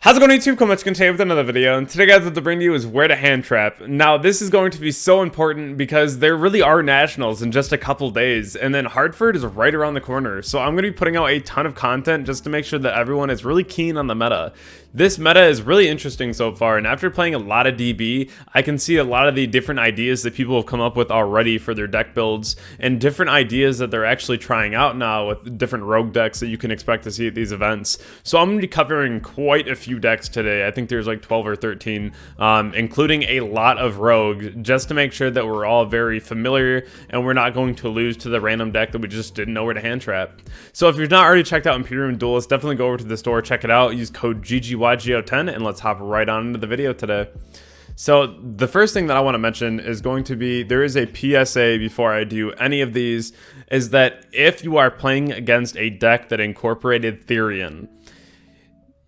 How's it going, YouTube? P.U.N.K with another video, and today, guys, what to bring you is where to Handtrap. Now, this is going to be so important because there really are nationals in just a couple days, and then Hartford is right around the corner. So I'm going to be putting out a ton of content just to make sure that everyone is really keen on the meta. This meta is really interesting so far, and after playing a lot of DB, I can see a lot of the different ideas that people have come up with already for their deck builds, and different ideas that they're actually trying out now with different rogue decks that you can expect to see at these events. So I'm going to be covering quite a few decks today. I think there's like 12 or 13, including a lot of rogue, just to make sure that we're all very familiar and we're not going to lose to the random deck that we just didn't know where to hand trap. So if you've not already checked out Imperium Duelist, definitely go over to the store, check it out, use code GGYGO10, and let's hop right on into the video today. So the first thing that I want to mention is going to be, there is a PSA before I do any of these, is that if you are playing against a deck that incorporated Therion,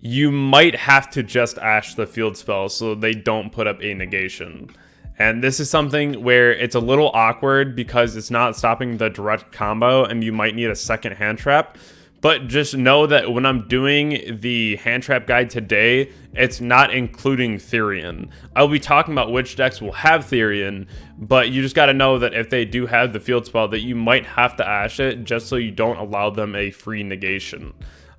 you might have to just Ash the field spell so they don't put up a negation. And this is something where it's a little awkward because it's not stopping the direct combo and you might need a second hand trap. But just know that when I'm doing the hand trap guide today, it's not including Therion. I'll be talking about which decks will have Therion, but you just got to know that if they do have the field spell, that you might have to Ash it just so you don't allow them a free negation.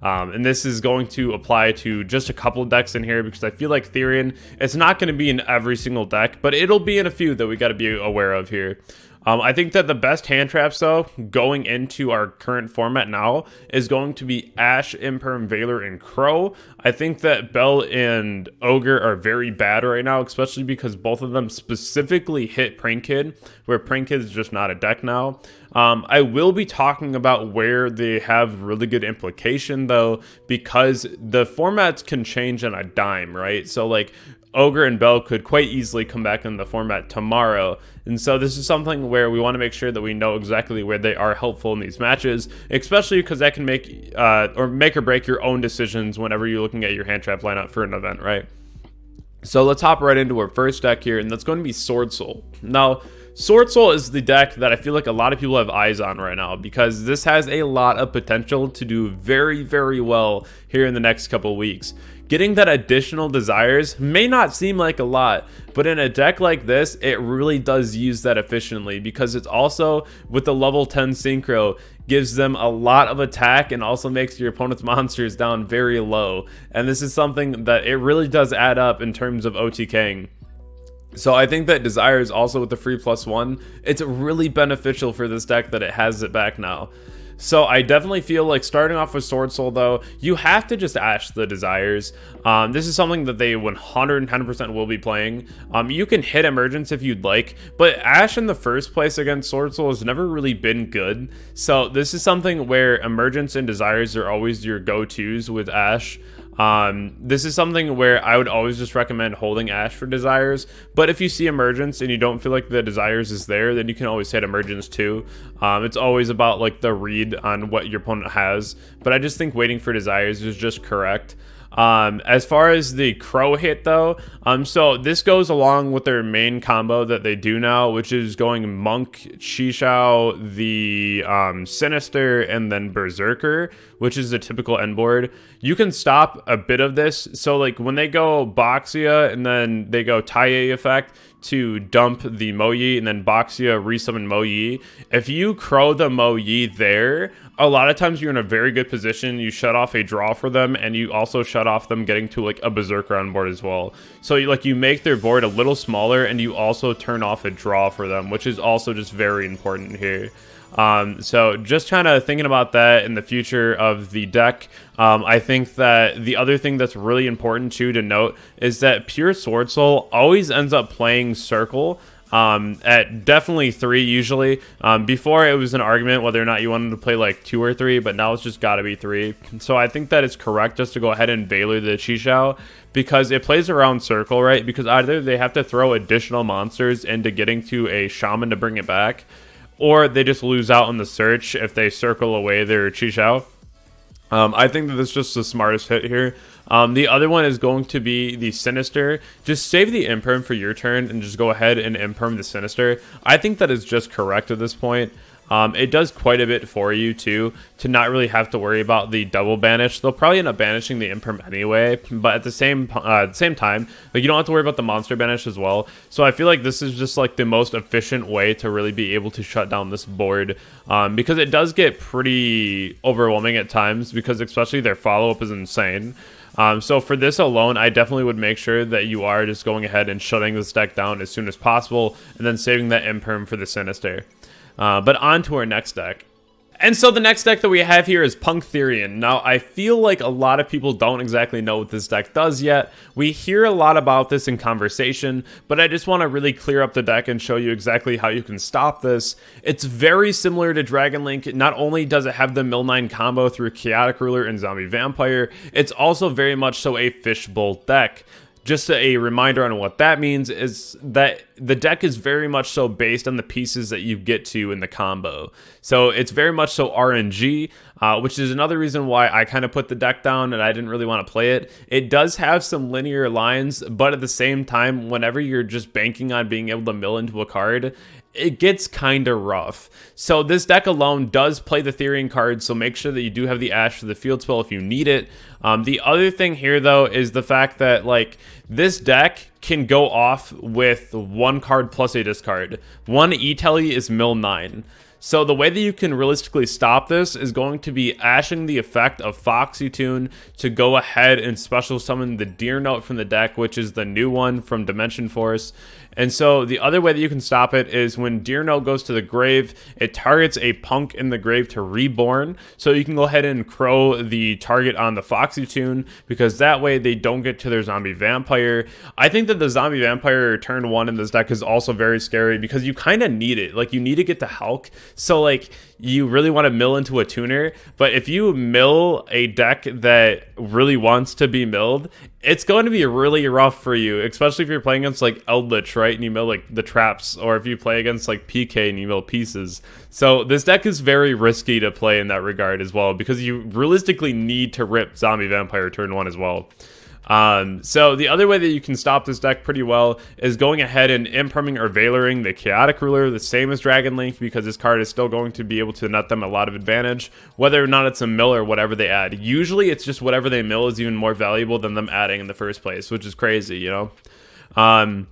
And this is going to apply to just a couple decks in here because I feel like Therion, it's not going to be in every single deck, but it'll be in a few that we got to be aware of here. I think that the best hand traps, though, going into our current format now is going to be Ash, Imperm, Valor, and Crow. I think that Bell and Ogre are very bad right now, especially because both of them specifically hit Prank Kid, where Prank Kid is just not a deck now. I will be talking about where they have really good implication, though, because the formats can change on a dime, right? So, like, Ogre and Bell could quite easily come back in the format tomorrow. And so this is something where we want to make sure that we know exactly where they are helpful in these matches, especially because that can make or break your own decisions whenever you're looking at your hand trap lineup for an event, right? So let's hop right into our first deck here, and that's going to be Swordsoul. Now, Swordsoul is the deck that I feel like a lot of people have eyes on right now because this has a lot of potential to do very, very well here in the next couple weeks. Getting that additional desires may not seem like a lot, but in a deck like this, it really does use that efficiently because it's also, with the level 10 synchro, gives them a lot of attack and also makes your opponent's monsters down very low. And this is something that it really does add up in terms of OTKing. So I think that Desires, also with the free +1, it's really beneficial for this deck that it has it back now. So I definitely feel like starting off with Swordsoul, though, you have to just Ash the Desires. This is something that they 110% will be playing. You can hit Emergence if you'd like, but Ash in the first place against Swordsoul has never really been good. So this is something where Emergence and Desires are always your go-tos with Ash. This is something where I would always just recommend holding Ash for Desires, but if you see Emergence and you don't feel like the Desires is there, then you can always hit Emergence too. It's always about like the read on what your opponent has, but I just think waiting for Desires is just correct. As far as the Crow hit, though, so this goes along with their main combo that they do now, which is going Monk, Shishao, the Sinister, and then Berserker, which is the typical end board. You can stop a bit of this, so like when they go Boxia and then they go Taie effect to dump the Mo-Yi and then Boxia resummon Mo-Yi, if you Crow the Mo-Yi there, a lot of times you're in a very good position. You shut off a draw for them, and you also shut off them getting to like a Berserker on board as well. So you make their board a little smaller, and you also turn off a draw for them, which is also just very important here. So just kind of thinking about that in the future of the deck. I think that the other thing that's really important too to note is that pure Swordsoul always ends up playing Circle at definitely 3 usually. Before it was an argument whether or not you wanted to play like 2 or 3, but now it's just got to be 3. So I think that it's correct just to go ahead and Valor the Shishao because it plays around Circle, right? Because either they have to throw additional monsters into getting to a Shaman to bring it back, or they just lose out on the search if they circle away their Shishao. I think that this is just the smartest hit here. The other one is going to be the Sinister. Just save the Imperm for your turn and just go ahead and Imperm the Sinister. I think that is just correct at this point. It does quite a bit for you too, to not really have to worry about the double banish. They'll probably end up banishing the imperm anyway, but at the same time, like, you don't have to worry about the monster banish as well. So I feel like this is just like the most efficient way to really be able to shut down this board, because it does get pretty overwhelming at times, because especially their follow-up is insane. So for this alone, I definitely would make sure that you are just going ahead and shutting this deck down as soon as possible, and then saving that imperm for the Sinister. But on to our next deck. And so the next deck that we have here is P.U.N.K Therion. Now, I feel like a lot of people don't exactly know what this deck does yet. We hear a lot about this in conversation, but I just want to really clear up the deck and show you exactly how you can stop this. It's very similar to Dragon Link. Not only does it have the Mill 9 combo through Chaotic Ruler and Zombie Vampire, it's also very much so a Fishbowl deck. Just a reminder on what that means is that the deck is very much so based on the pieces that you get to in the combo. So it's very much so RNG, which is another reason why I kind of put the deck down and I didn't really want to play it. It does have some linear lines, but at the same time, whenever you're just banking on being able to mill into a card, it gets kind of rough. So this deck alone does play the Therion card, so make sure that you do have the Ash for the field spell if you need it. The other thing here, though, is the fact that, like, this deck can go off with one card plus a discard. One E-Telly is Mill 9. So the way that you can realistically stop this is going to be ashing the effect of Foxy Tune to go ahead and special summon the Deer Note from the deck, which is the new one from Dimension Force. And so the other way that you can stop it is when Deer Note goes to the grave, it targets a P.U.N.K in the grave to reborn. So you can go ahead and crow the target on the Foxy Tune, because that way they don't get to their Zombie Vampire. I think that the Zombie Vampire turn 1 in this deck is also very scary, because you kind of need it. Like, you need to get to Hulk. So, like, you really want to mill into a tuner, but if you mill a deck that really wants to be milled, it's going to be really rough for you, especially if you're playing against like Eldritch, right? And you mill like the traps, or if you play against like P.U.N.K and you mill pieces. So this deck is very risky to play in that regard as well, because you realistically need to rip Zombie Vampire turn 1 as well. So the other way that you can stop this deck pretty well is going ahead and imperming or veiling the Chaotic Ruler, the same as Dragon Link, because this card is still going to be able to net them a lot of advantage, whether or not it's a mill or whatever they add. Usually it's just whatever they mill is even more valuable than them adding in the first place, which is crazy, you know?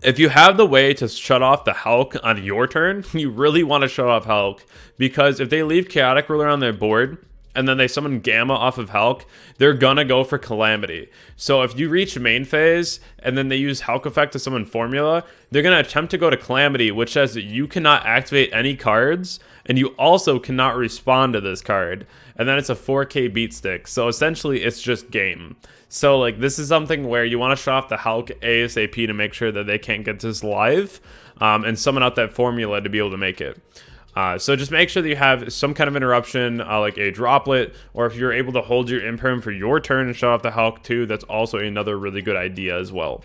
If you have the way to shut off the Hulk on your turn, you really want to shut off Hulk, because if they leave Chaotic Ruler on their board, and then they summon Gamma off of Hulk, they're gonna go for Calamity. So if you reach main phase, and then they use Hulk effect to summon Formula, they're gonna attempt to go to Calamity, which says that you cannot activate any cards, and you also cannot respond to this card. And then it's a 4K beat stick, so essentially it's just game. So, like, this is something where you want to shut off the Hulk ASAP to make sure that they can't get this live, and summon out that Formula to be able to make it. So just make sure that you have some kind of interruption, like a droplet, or if you're able to hold your imperm for your turn and shut off the Hulk too, that's also another really good idea as well.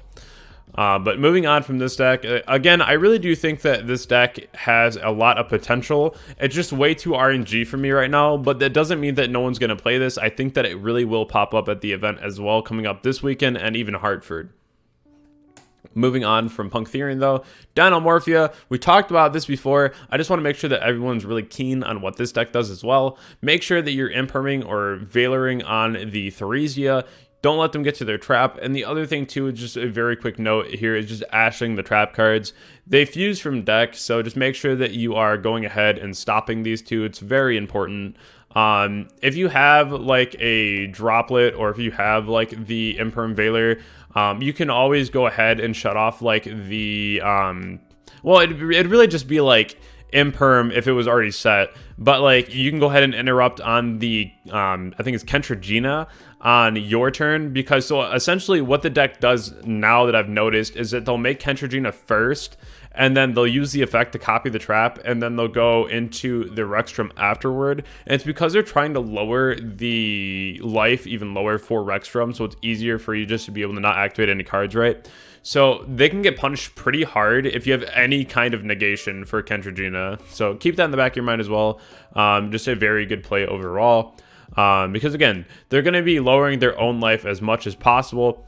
But moving on from this deck, again, I really do think that this deck has a lot of potential. It's just way too RNG for me right now, but that doesn't mean that no one's going to play this. I think that it really will pop up at the event as well, coming up this weekend, and even Hartford. Moving on from P.U.N.K Therion, though, Dinomorphia, we talked about this before. I just want to make sure that everyone's really keen on what this deck does as well. Make sure that you're imperming or veiling on the Theresia. Don't let them get to their trap. And the other thing, too, is just a very quick note here, is just ashing the trap cards. They fuse from deck, so just make sure that you are going ahead and stopping these two. It's very important. If you have like a droplet, or if you have like the imperm veiler, you can always go ahead and shut off like the well, it'd really just be like imperm if it was already set, but like you can go ahead and interrupt on the I think it's Kentragina on your turn, because so essentially what the deck does now that I've noticed is that they'll make Kentragina first, and then they'll use the effect to copy the trap, and then they'll go into the Rexstrom afterward. And it's because they're trying to lower the life even lower for Rexstrom, so it's easier for you just to be able to not activate any cards, right? So they can get punished pretty hard if you have any kind of negation for Kentragina. So keep that in the back of your mind as well. Just a very good play overall. Because again, they're going to be lowering their own life as much as possible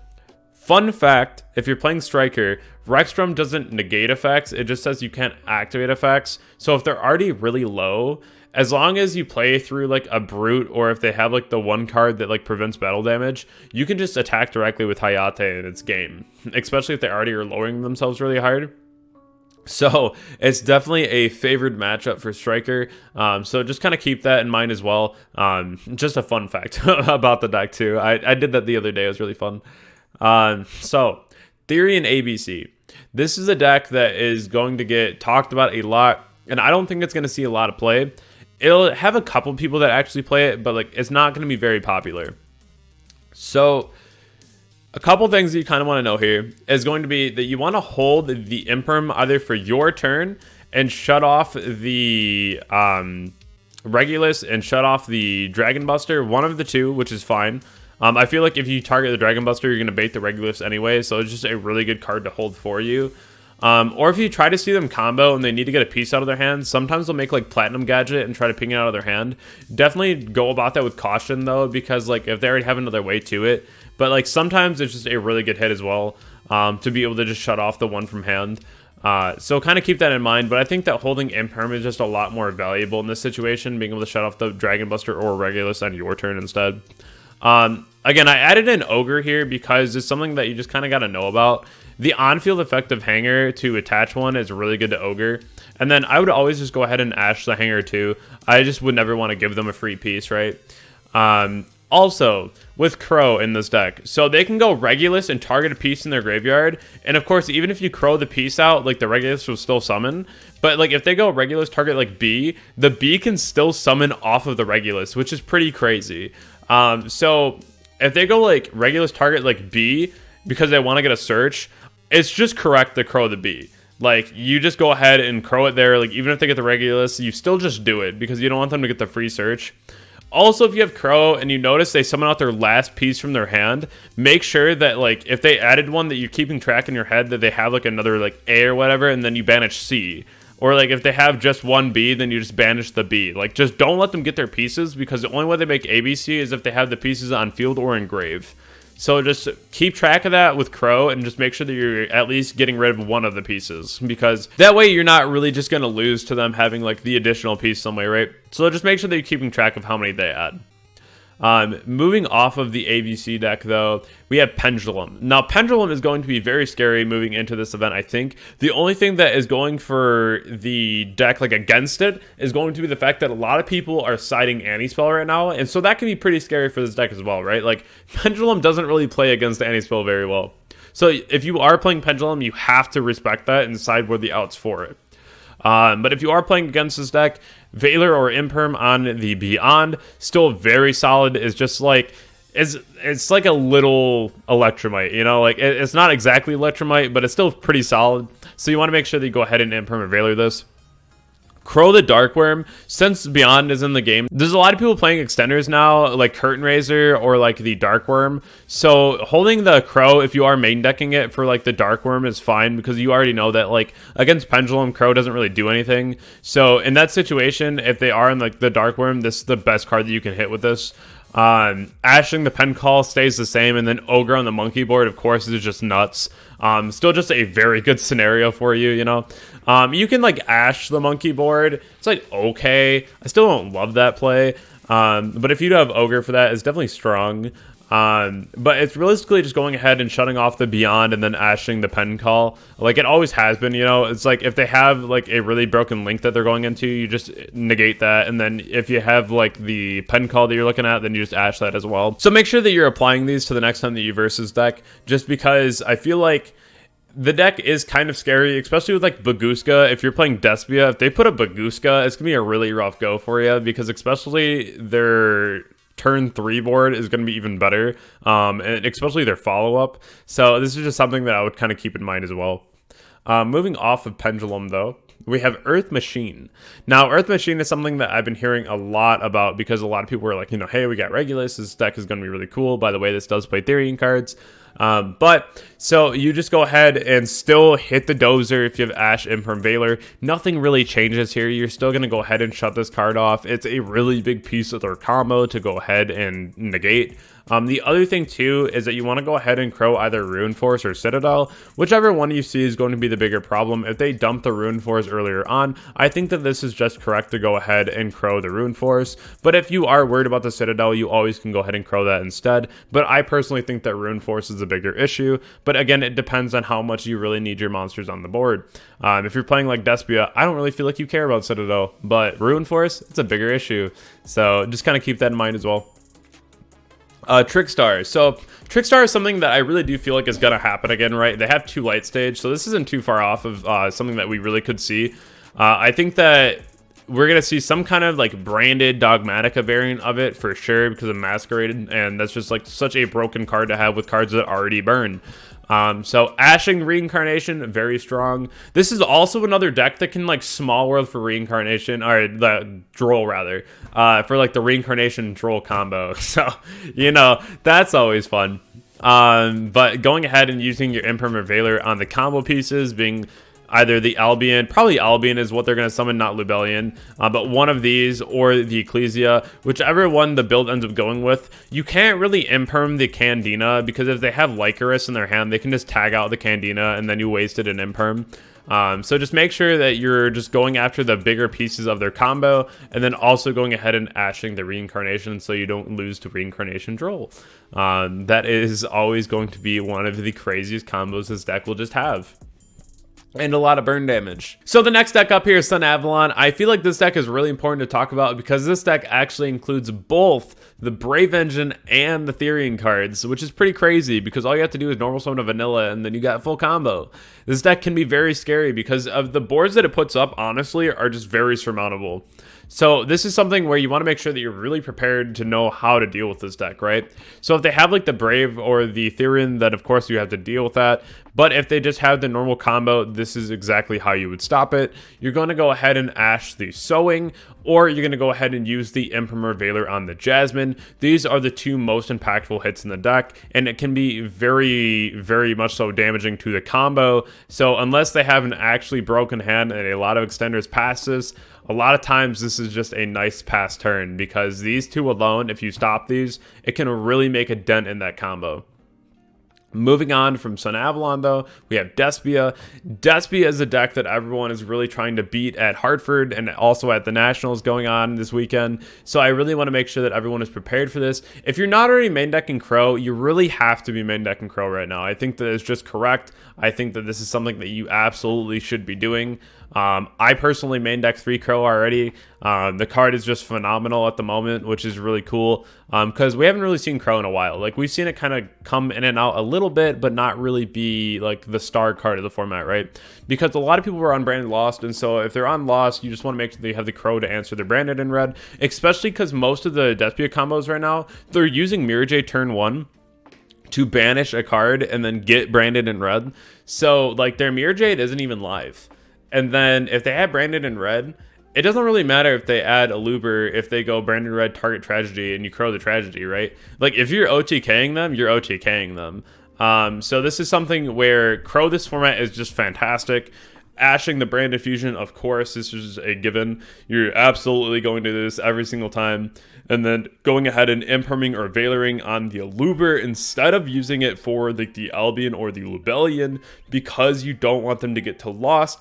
Fun fact, if you're playing Striker, Rexdrum doesn't negate effects, it just says you can't activate effects. So if they're already really low, as long as you play through like a Brute, or if they have like the one card that like prevents battle damage, you can just attack directly with Hayate and it's game. Especially if they already are lowering themselves really hard. So it's definitely a favored matchup for Striker. So just kind of keep that in mind as well. Just a fun fact about the deck too. I did that the other day, it was really fun. So Therion ABC. This is a deck that is going to get talked about a lot, and I don't think it's going to see a lot of play. It'll have a couple people that actually play it, but like it's not going to be very popular. So a couple things that you kind of want to know here is going to be that you want to hold the Imperm either for your turn and shut off the Regulus and shut off the Dragon Buster, one of the two, which is fine. I feel like if you target the Dragon Buster, you're going to bait the Regulus anyway, so it's just a really good card to hold for you. Or if you try to see them combo and they need to get a piece out of their hand, sometimes they'll make like Platinum Gadget and try to ping it out of their hand. Definitely go about that with caution though, because like if they already have another way to it, but like sometimes it's just a really good hit as well, to be able to just shut off the one from hand. So kind of keep that in mind, but I think that holding Imperm is just a lot more valuable in this situation, being able to shut off the Dragon Buster or Regulus on your turn instead. Again, I added an Ogre here because it's something that you just kind of got to know about. The on-field effect of Hanger to attach one is really good to Ogre. And then I would always just go ahead and Ash the Hanger too. I just would never want to give them a free piece, right? Also, with Crow in this deck, so they can go Regulus and target a piece in their graveyard. And of course, even if you Crow the piece out, like the Regulus will still summon. But like if they go Regulus target like B, the B can still summon off of the Regulus, which is pretty crazy. So if they go like Regulus target like B because they want to get a search, it's just correct to Crow the B. Like you just go ahead and Crow it there. Like even if they get the Regulus, you still just do it because you don't want them to get the free search. Also, if you have Crow and you notice they summon out their last piece from their hand, make sure that like if they added one that you're keeping track in your head that they have like another like A or whatever, and then you banish C. Or like if they have just one B, then you just banish the B. Like just don't let them get their pieces, because the only way they make ABC is if they have the pieces on field or in grave. So just keep track of that with Crow and just make sure that you're at least getting rid of one of the pieces, because that way you're not really just going to lose to them having like the additional piece some way, right? So just make sure that you're keeping track of how many they add. Moving off of the ABC deck though, we have Pendulum. Now Pendulum is going to be very scary moving into this event, I think. The only thing that is going for the deck like against it is going to be the fact that a lot of people are siding Anti-Spell right now, and so that can be pretty scary for this deck as well, right? Like Pendulum doesn't really play against Anti-Spell very well. So if you are playing Pendulum, you have to respect that and decide where the outs for it. But if you are playing against this deck, Valor or Imperm on the Beyond, still very solid. Is just like it's like a little Electromite, you know, like it's not exactly Electromite, but it's still pretty solid. So you want to make sure that you go ahead and Imperm or Valor this. Crow the Darkworm, since Beyond is in the game, there's a lot of people playing extenders now, like Curtain Raiser or like the Darkworm. So holding the Crow, if you are main decking it for like the Darkworm, is fine, because you already know that like against Pendulum, Crow doesn't really do anything. So in that situation, if they are in like the Darkworm, this is the best card that you can hit with this. Ashing the Pen Call stays the same, and then Ogre on the monkey board, of course, is just nuts. Still just a very good scenario for you, you know. You can like Ash the monkey board. It's like okay. I still don't love that play. But if you do have Ogre for that, it's definitely strong. But it's realistically just going ahead and shutting off the Beyond and then ashing the Pen Call, like it always has been, you know. It's like if they have like a really broken link that they're going into, you just negate that, and then if you have like the Pen Call that you're looking at, then you just ash that as well. So make sure that you're applying these to the next time that you versus deck, just because I feel like the deck is kind of scary, especially with like Baguska. If you're playing Despia, if they put a Baguska, it's gonna be a really rough go for you, because especially their turn 3 board is going to be even better, and especially their follow-up. So this is just something that I would kind of keep in mind as well. Moving off of Pendulum though, we have Earth Machine. Now Earth Machine is something that I've been hearing a lot about, because a lot of people were like, you know, hey, we got Regulus, this deck is going to be really cool. By the way, this does play Therion cards. But so you just go ahead and still hit the Dozer if you have Ash, Imperm, Valor. Nothing really changes here. You're still going to go ahead and shut this card off. It's a really big piece of their combo to go ahead and negate. The other thing too is that you want to go ahead and crow either Rune Force or Citadel, whichever one you see is going to be the bigger problem. If they dump the Rune Force earlier on, I think that this is just correct to go ahead and crow the Rune Force. But if you are worried about the Citadel, you always can go ahead and crow that instead. But I personally think that Rune Force is a bigger issue. But again, it depends on how much you really need your monsters on the board. If you're playing like Despia, I don't really feel like you care about Citadel, but Rune Force, it's a bigger issue. So just kind of keep that in mind as well. Trickstar. So Trickstar is something that I really do feel like is going to happen again, right? They have 2 light stage, so this isn't too far off of something that we really could see. I think that we're going to see some kind of like branded Dogmatica variant of it for sure because of Masquerade, and that's just like such a broken card to have with cards that already burn. So Ashing Reincarnation, very strong. This is also another deck that can like Small World for Reincarnation, or the Droll rather, for like the Reincarnation Droll combo. So, you know, that's always fun. But going ahead and using your Imprimer Veiler on the combo pieces, being either the Albion, probably Albion is what they're going to summon, not Lubellion, but one of these or the Ecclesia, whichever one the build ends up going with. You can't really imperm the Candina because if they have Lycoris in their hand, they can just tag out the Candina and then you wasted an imperm. So just make sure that you're just going after the bigger pieces of their combo and then also going ahead and ashing the Reincarnation so you don't lose to Reincarnation Droll. That is always going to be one of the craziest combos this deck will just have. And a lot of burn damage. So the next deck up here is Sunavalon. I feel like this deck is really important to talk about because this deck actually includes both the Brave Engine and the Therion cards, which is pretty crazy because all you have to do is normal summon a vanilla and then you got full combo. This deck can be very scary because of the boards that it puts up, honestly, are just very surmountable. So this is something where you want to make sure that you're really prepared to know how to deal with this deck, right? So if they have like the Brave or the Therion, then of course you have to deal with that. But if they just have the normal combo, this is exactly how you would stop it. You're going to go ahead and ash the Sowing, or you're going to go ahead and use the Imprimer Veiler on the Jasmine. These are the 2 most impactful hits in the deck, and it can be very, very much so damaging to the combo. So unless they have an actually broken hand and a lot of extenders pass this, a lot of times this is just a nice pass turn because these 2 alone, if you stop these, it can really make a dent in that combo. Moving on from Sunavalon though, we have Despia. Despia is a deck that everyone is really trying to beat at Hartford and also at the Nationals going on this weekend. So I really want to make sure that everyone is prepared for this. If you're not already main decking Crow, you really have to be main decking Crow right now. I think that it's just correct. I think that this is something that you absolutely should be doing. I personally main deck 3 Crow already. The card is just phenomenal at the moment, which is really cool because we haven't really seen Crow in a while. Like we've seen it kind of come in and out a little bit, but not really be like the star card of the format, right? Because a lot of people were on Branded Lost, and so if they're on Lost, you just want to make sure they have the Crow to answer their Branded in red, especially because most of the Despia combos right now, they're using Mirror turn 1 to banish a card and then get branded in red. So like their Mirror Jade isn't even live. And then if they have branded in red, it doesn't really matter if they add a Luber, if they go branded red, target tragedy, and you crow the tragedy, right? Like if you're OTKing them, you're OTKing them. So this is something where crow this format is just fantastic. Ashing the branded fusion, of course, this is a given. You're absolutely going to do this every single time. And then going ahead and imperming or veilering on the Luber instead of using it for like the Albion or the Lubellion because you don't want them to get to Lost.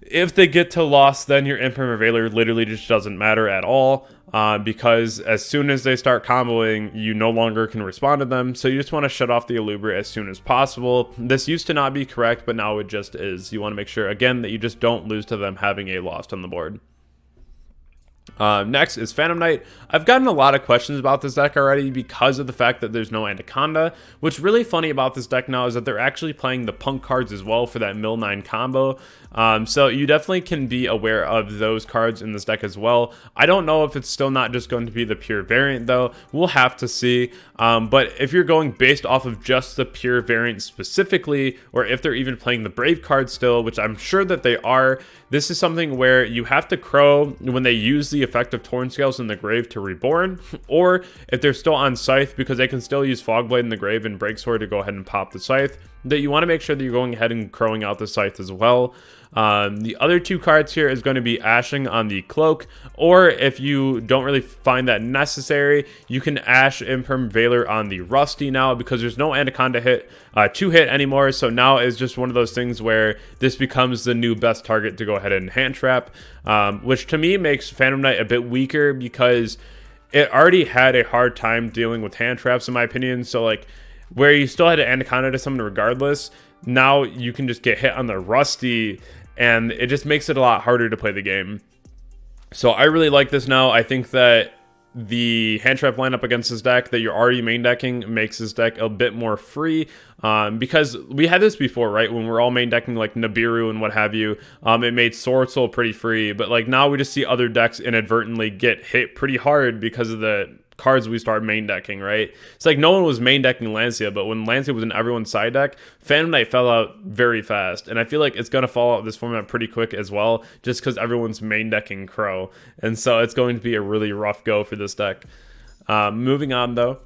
If they get to Lost, then your Imprimer Veiler literally just doesn't matter at all because as soon as they start comboing, you no longer can respond to them. So you just want to shut off the Aluber as soon as possible. This used to not be correct, but now it just is. You want to make sure, again, that you just don't lose to them having a Lost on the board. Next is Phantom Knight. I've gotten a lot of questions about this deck already because of the fact that there's no Anaconda. What's really funny about this deck now is that they're actually playing the Punk cards as well for that Mill 9 combo. So you definitely can be aware of those cards in this deck as well. I don't know if it's still not just going to be the pure variant though. We'll have to see. But if you're going based off of just the pure variant specifically, or if they're even playing the Brave card still, which I'm sure that they are, this is something where you have to crow when they use the effect of Torn Scales in the grave to reborn, or if they're still on Scythe, because they can still use Fogblade in the grave and Breaksword to go ahead and pop the Scythe, that you want to make sure that you're going ahead and crowing out the Scythe as well. The other two cards here is going to be Ashing on the Cloak, or if you don't really find that necessary, you can Ash Imperm Veiler on the Rusty now, because there's no Anaconda hit, 2-hit anymore, so now it's just one of those things where this becomes the new best target to go ahead and Handtrap, which to me makes Phantom Knight a bit weaker, because it already had a hard time dealing with hand traps, in my opinion. So like, where you still had to Anaconda to summon regardless, now you can just get hit on the Rusty, and it just makes it a lot harder to play the game. So I really like this now. I think that the hand trap lineup against this deck that you're already main decking makes this deck a bit more free, because we had this before, right? When we're all main decking like Nibiru and what have you, it made Swordsoul pretty free, but like now we just see other decks inadvertently get hit pretty hard because of the cards we start main decking, right? It's like no one was main decking Lancia, but when Lancia was in everyone's side deck, Phantom Knight fell out very fast, and I feel like it's going to fall out this format pretty quick as well, just because everyone's main decking Crow, and so it's going to be a really rough go for this deck. Moving on though,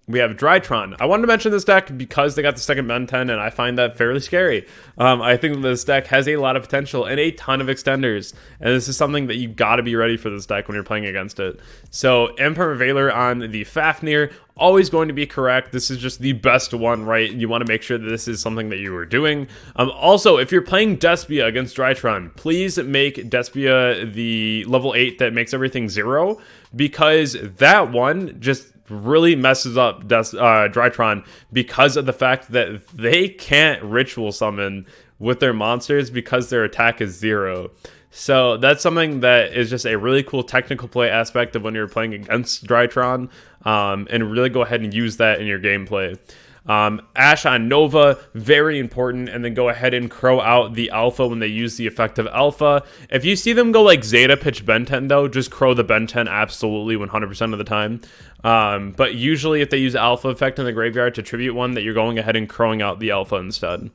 we have Drytron. I wanted to mention this deck because they got the second Ben 10, and I find that fairly scary. I think this deck has a lot of potential and a ton of extenders, and this is something that you got to be ready for this deck when you're playing against it. So Imperm Veiler on the Fafnir, always going to be correct. This is just the best one, right? You want to make sure that this is something that you are doing. Also, if you're playing Despia against Drytron, please make Despia the level 8 that makes everything 0, because that one just really messes up Drytron, because of the fact that they can't ritual summon with their monsters because their attack is 0. So that's something that is just a really cool technical play aspect of when you're playing against Drytron, and really go ahead and use that in your gameplay. Ash on Nova, very important, and then go ahead and crow out the Alpha when they use the effect of Alpha. If you see them go like Zeta pitch Ben 10 though, just crow the Ben 10 absolutely 100% of the time. But usually if they use Alpha effect in the graveyard to tribute one, that you're going ahead and crowing out the Alpha instead.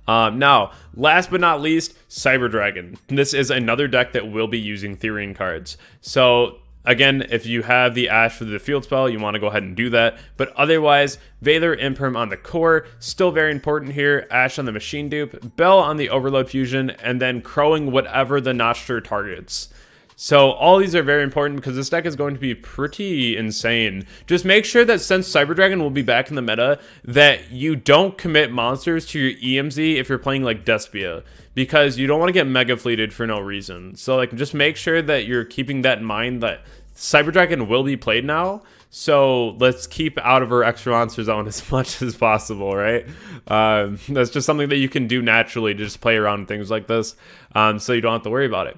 Now, last but not least, Cyber Dragon. This is another deck that will be using Therion cards. So again, if you have the Ash for the field spell, you want to go ahead and do that. But otherwise, Veiler Imperm on the core, still very important here. Ash on the Machine Dupe, Bell on the Overload Fusion, and then crowing whatever the Noster targets. So all these are very important because this deck is going to be pretty insane. Just make sure that since Cyber Dragon will be back in the meta, that you don't commit monsters to your EMZ if you're playing like Despia, because you don't want to get mega fleeted for no reason. So like, just make sure that you're keeping that in mind, that Cyber Dragon will be played now. So let's keep out of her extra monster zone as much as possible, right? That's just something that you can do naturally to just play around things like this, so you don't have to worry about it.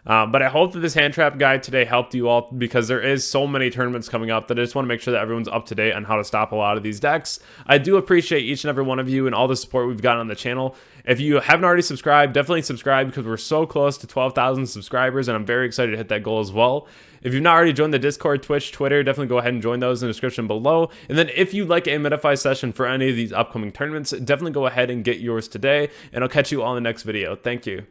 But I hope that this hand trap guide today helped you all, because there is so many tournaments coming up that I just want to make sure that everyone's up to date on how to stop a lot of these decks. I do appreciate each and every one of you and all the support we've gotten on the channel. If you haven't already subscribed, definitely subscribe, because we're so close to 12,000 subscribers, and I'm very excited to hit that goal as well. If you've not already joined the Discord, Twitch, Twitter, definitely go ahead and join those in the description below. And then if you'd like a Medify session for any of these upcoming tournaments, definitely go ahead and get yours today, and I'll catch you all in the next video. Thank you.